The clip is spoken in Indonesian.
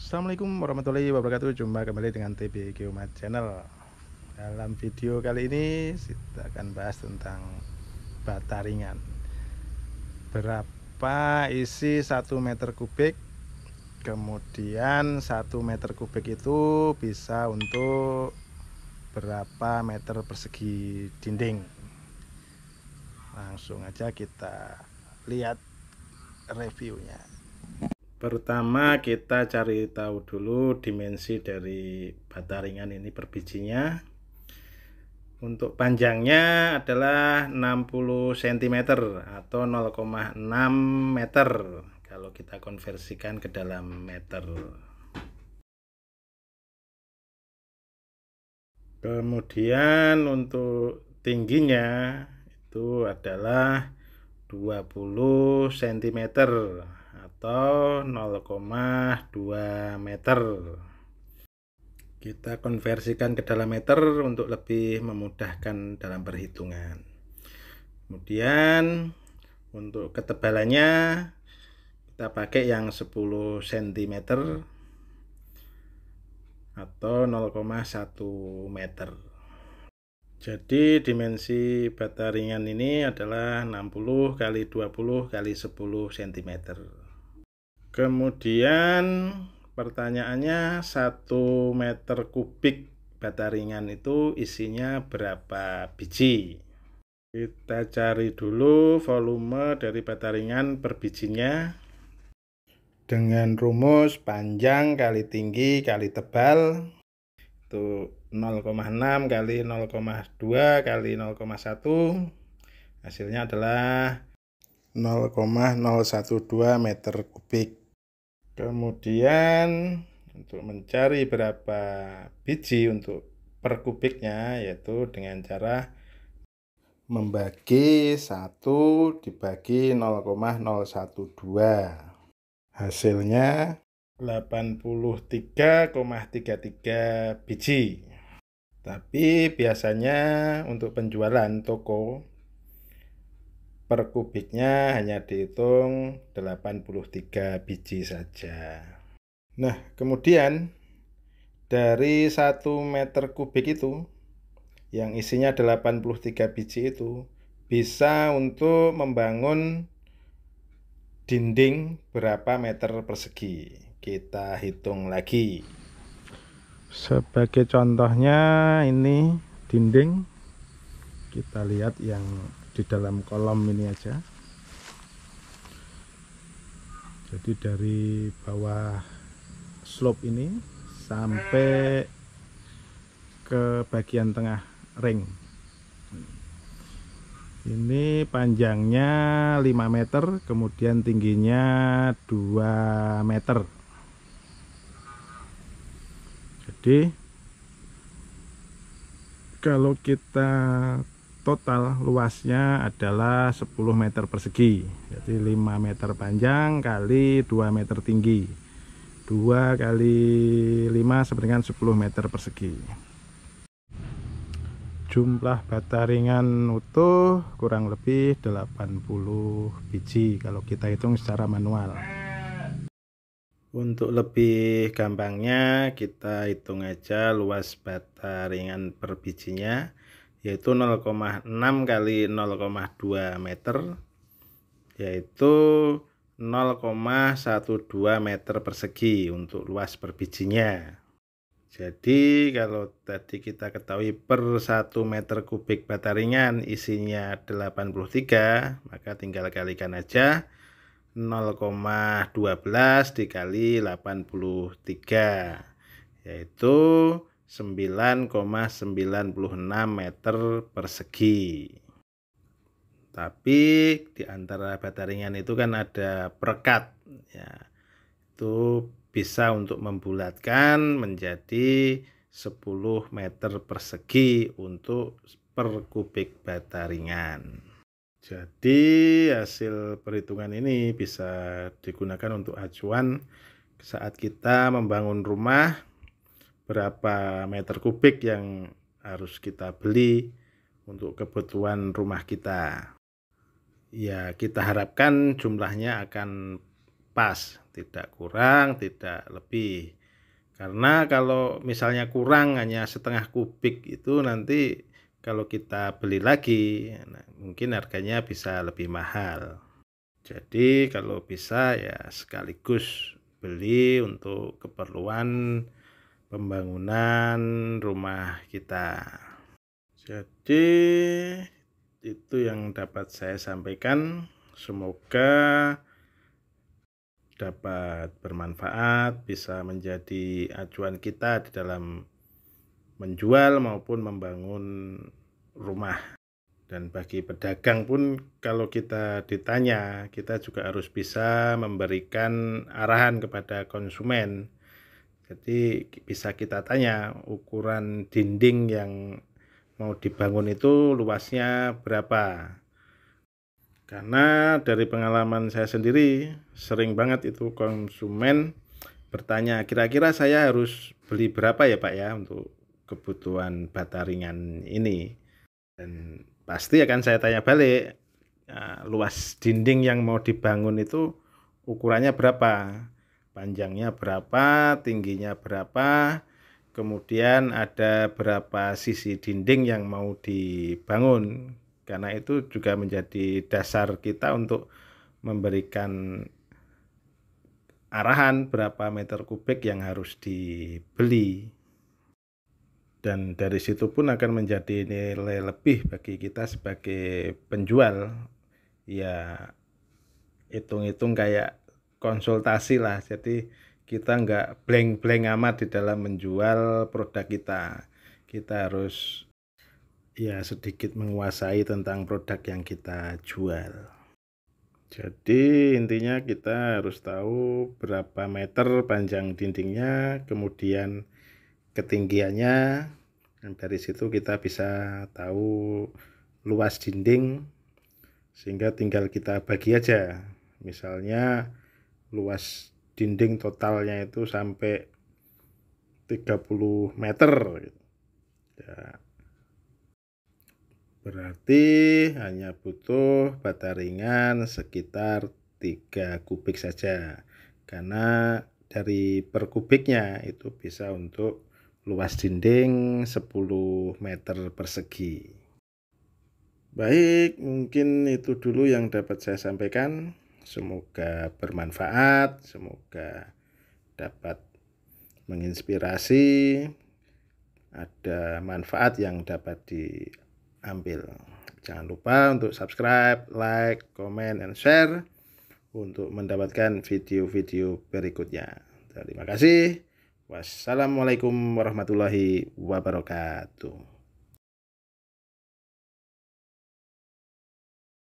Assalamualaikum warahmatullahi wabarakatuh. Jumpa kembali dengan TB Geomat Channel. Dalam video kali ini kita akan bahas tentang bata ringan. Berapa isi 1 meter kubik, kemudian 1 meter kubik itu bisa untuk berapa meter persegi dinding. Langsung aja kita lihat reviewnya. Pertama kita cari tahu dulu dimensi dari bata ringan ini per bijinya. Untuk panjangnya adalah 60 cm atau 0,6 meter kalau kita konversikan ke dalam meter. Kemudian untuk tingginya itu adalah 20 cm atau 0,2 meter. Kita konversikan ke dalam meter untuk lebih memudahkan dalam perhitungan. Kemudian untuk ketebalannya kita pakai yang 10 cm atau 0,1 meter. Jadi dimensi bata ringan ini adalah 60 x 20 x 10 cm. Kemudian pertanyaannya 1 meter kubik bata ringan itu isinya berapa biji? Kita cari dulu volume dari bata ringan per bijinya dengan rumus panjang kali tinggi kali tebal itu 0,6 kali 0,2 kali 0,1, hasilnya adalah 0,012 meter kubik. Kemudian untuk mencari berapa biji untuk per kubiknya, yaitu dengan cara membagi 1 dibagi 0,012. Hasilnya 83,33 biji. Tapi biasanya untuk penjualan toko per kubiknya hanya dihitung 83 biji saja. Nah, kemudian dari 1 meter kubik itu yang isinya 83 biji itu bisa untuk membangun dinding berapa meter persegi. Kita hitung lagi. Sebagai contohnya ini dinding. Kita lihat yang di dalam kolom ini aja. Jadi dari bawah slope ini sampai ke bagian tengah ring. Ini panjangnya 5 meter, kemudian tingginya 2 meter. Jadi kalau kita total luasnya adalah 10 meter persegi. Jadi 5 meter panjang kali 2 meter tinggi. 2 kali 5 sama dengan 10 meter persegi. Jumlah bata ringan utuh kurang lebih 80 biji kalau kita hitung secara manual. Untuk lebih gampangnya kita hitung aja luas bata ringan per bijinya, yaitu 0,6 kali 0,2 meter, yaitu 0,12 meter persegi untuk luas per bijinya. Jadi kalau tadi kita ketahui per 1 meter kubik bata ringan isinya 83, maka tinggal kalikan aja 0,12 dikali 83, yaitu 9,96 meter persegi. Tapi di antara bata ringan itu kan ada perekat, ya, itu bisa untuk membulatkan menjadi 10 meter persegi untuk per kubik bata ringan. Jadi hasil perhitungan ini bisa digunakan untuk acuan saat kita membangun rumah, berapa meter kubik yang harus kita beli untuk kebutuhan rumah kita. Ya, kita harapkan jumlahnya akan pas, tidak kurang, tidak lebih. Karena kalau misalnya kurang hanya setengah kubik itu nanti kalau kita beli lagi, mungkin harganya bisa lebih mahal. Jadi kalau bisa ya sekaligus beli untuk keperluan pembangunan rumah kita. Jadi itu yang dapat saya sampaikan. Semoga dapat bermanfaat, bisa menjadi acuan kita di dalam menjual maupun membangun rumah. Dan bagi pedagang pun kalau kita ditanya, kita juga harus bisa memberikan arahan kepada konsumen. Jadi bisa kita tanya ukuran dinding yang mau dibangun itu luasnya berapa. Karena dari pengalaman saya sendiri, sering banget itu konsumen bertanya, kira-kira saya harus beli berapa ya Pak ya untuk kebutuhan bata ringan ini. Dan pasti akan saya tanya balik, luas dinding yang mau dibangun itu ukurannya berapa, panjangnya berapa, tingginya berapa, kemudian ada berapa sisi dinding yang mau dibangun. Karena itu juga menjadi dasar kita untuk memberikan arahan berapa meter kubik yang harus dibeli. Dan dari situ pun akan menjadi nilai lebih bagi kita sebagai penjual. Ya hitung-hitung kayak konsultasi lah. Jadi kita nggak blank-blank amat di dalam menjual produk kita. Kita harus ya sedikit menguasai tentang produk yang kita jual. Jadi intinya kita harus tahu berapa meter panjang dindingnya, kemudian ketinggiannya, dan dari situ kita bisa tahu luas dinding, sehingga tinggal kita bagi aja. Misalnya luas dinding totalnya itu sampai 30 meter ya, berarti hanya butuh bata ringan sekitar 3 kubik saja, karena dari per kubiknya itu bisa untuk luas dinding 10 meter persegi. Baik, mungkin itu dulu yang dapat saya sampaikan. Semoga bermanfaat, semoga dapat menginspirasi, ada manfaat yang dapat diambil. Jangan lupa untuk subscribe, like, comment, and share untuk mendapatkan video-video berikutnya. Terima kasih. Wassalamualaikum warahmatullahi wabarakatuh.